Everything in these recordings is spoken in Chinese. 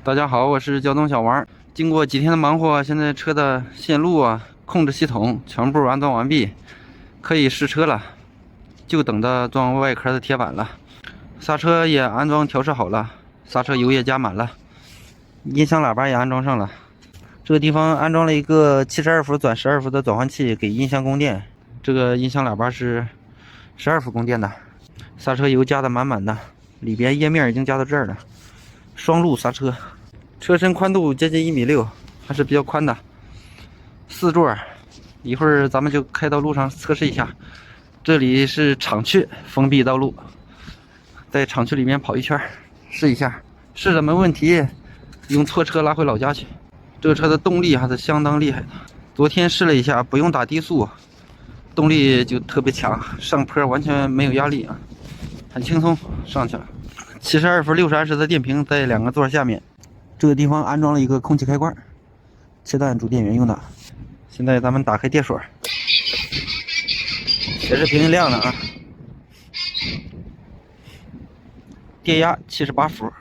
大家好，我是交通小王。经过几天的忙活，现在车的线路啊、控制系统全部安装完毕，可以试车了，就等着装外壳的铁板了。刹车也安装调试好了，刹车油也加满了，音响喇叭也安装上了。这个地方安装了一个72伏转12伏的转换器，给音响供电。这个音响喇叭是12伏供电的，刹车油加的满满的，里边页面已经加到这儿了。双路刹车，车身宽度接近1.6米，还是比较宽的。4座，一会儿咱们就开到路上测试一下。这里是厂区封闭道路，在厂区里面跑一圈试一下，试着没问题，用错车拉回老家去。这个车的动力还是相当厉害的，昨天试了一下，不用打低速，动力就特别强，上坡完全没有压力啊，很轻松上去了。72伏60安时的电瓶在2个座下面，这个地方安装了一个空气开关，切断主电源用的。现在咱们打开电锁，显示屏亮了啊，电压78伏，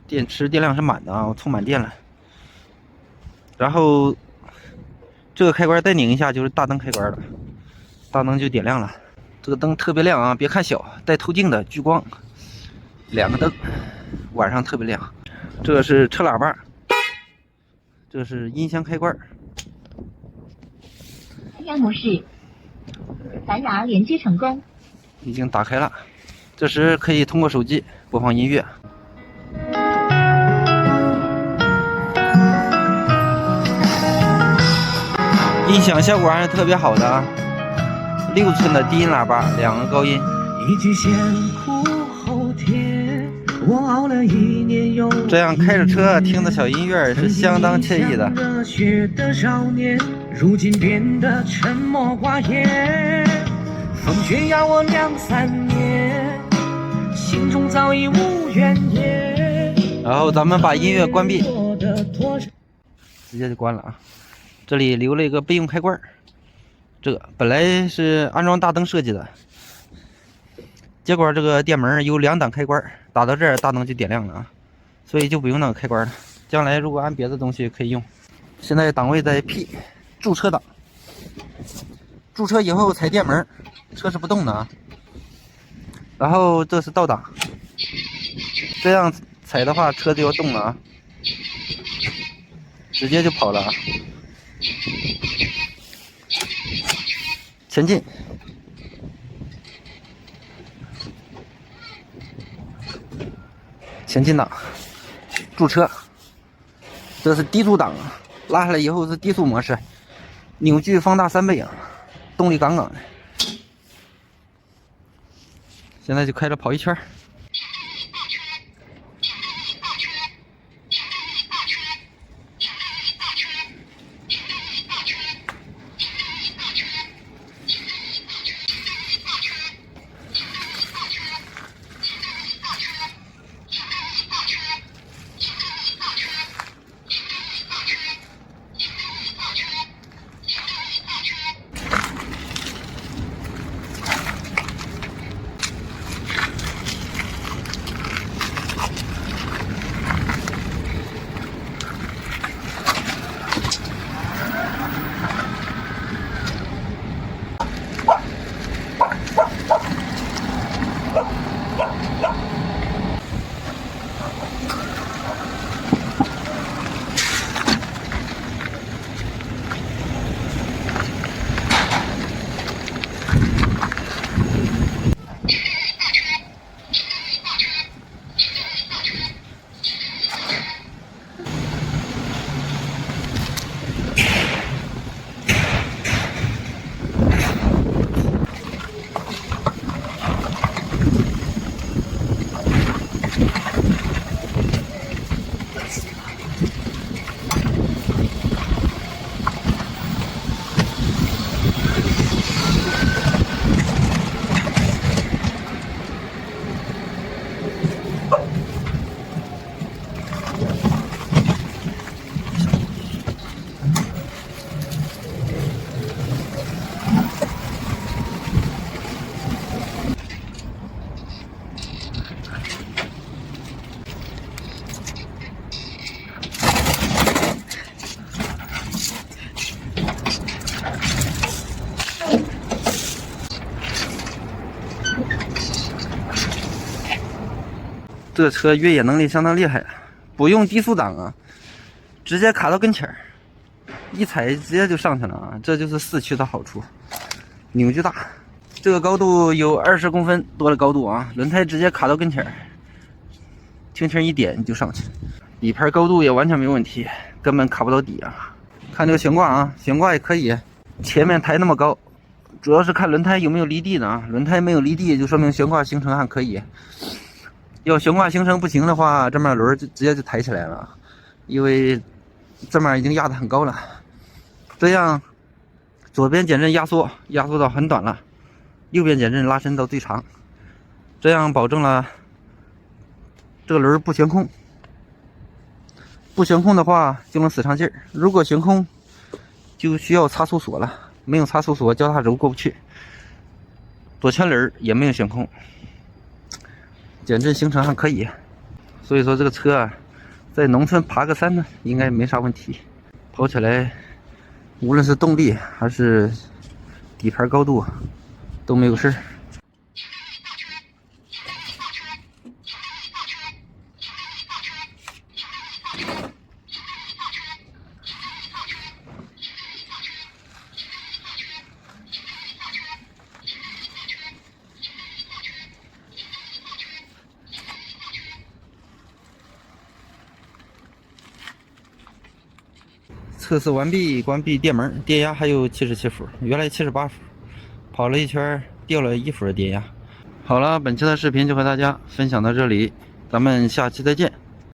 电池电量是满的啊，我充满电了。然后这个开关再拧一下就是大灯开关了，大灯就点亮了。这个灯特别亮啊，别看小，带透镜的聚光，2个灯，晚上特别亮。这个是车喇叭，这是音箱开关。蓝牙模式，蓝牙连接成功，已经打开了。这时可以通过手机播放音乐。音响效果还是特别好的啊，6寸的低音喇叭，2个高音。一句先苦后甜，我熬了1年又这样开着车听着小音乐是相当惬意的。热血的少年，如今变得沉默寡言，风雪压我2、3年，心中早已无怨言。然后咱们把音乐关闭，直接就关了啊。这里留了一个备用开关，这个本来是安装大灯设计的，结果这个电门有2档开关，打到这儿大灯就点亮了啊，所以就不用那个开关了。将来如果安别的东西可以用。现在档位在 P， 驻车档，驻车以后踩电门，车是不动的啊。然后这是倒档，这样踩的话车就要动了啊，直接就跑了啊。前进，前进档，驻车，这是低速档，拉下来以后是低速模式，扭矩放大3倍啊，动力杠杠的。现在就开着跑一圈。这个车越野能力相当厉害，不用低速档啊，直接卡到跟前儿，一踩直接就上去了啊！这就是四驱的好处，扭矩大。这个高度有20公分多的高度啊，轮胎直接卡到跟前儿，轻轻一点就上去。底盘高度也完全没问题，根本卡不到底啊！看这个悬挂啊，悬挂也可以，前面抬那么高，主要是看轮胎有没有离地呢啊！轮胎没有离地，就说明悬挂行程还可以。要悬挂行程不行的话，这面轮就直接就抬起来了，因为这面已经压得很高了。这样左边减震压缩到很短了，右边减震拉伸到最长，这样保证了这个轮不悬空。不悬空的话就能死上劲儿，如果悬空就需要差速锁了，没有差速锁脚踏轴过不去。左前轮也没有悬空，减震行程还可以，所以说这个车啊，在农村爬个山呢应该没啥问题，跑起来无论是动力还是底盘高度都没有事儿。测试完毕，关闭电门，电压还有77伏，原来78伏，跑了一圈掉了1伏的电压。好了，本期的视频就和大家分享到这里，咱们下期再见。